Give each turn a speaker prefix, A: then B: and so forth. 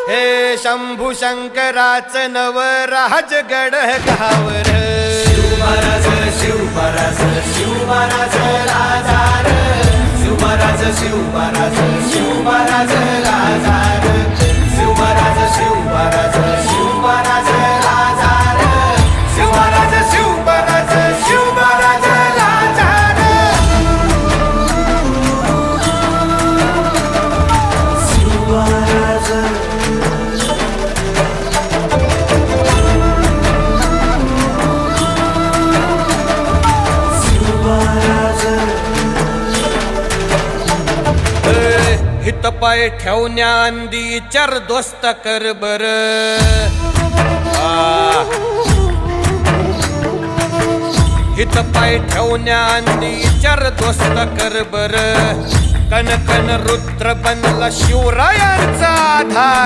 A: हे शंभू शंकराचं नवराज गड गावर
B: शिवमहाराज शिवमहाराज शिवमहाराज राजा रे शिवमहाराज शिवमहाराज शिवमहाराज राजा रे शिवमहाराज शिवमहाराज शिवमहाराज राजा रे शिवमहाराज शिवमहाराज शिवमहाराज राजा रे शिवमहाराज
A: हित पाय ठेवण्या अंदी चर दोस्त कर बर हित पाय ठेवण्या अंदी चर दोस्त कर बर कन कन रुद्र बनला शिवरायांचा आधार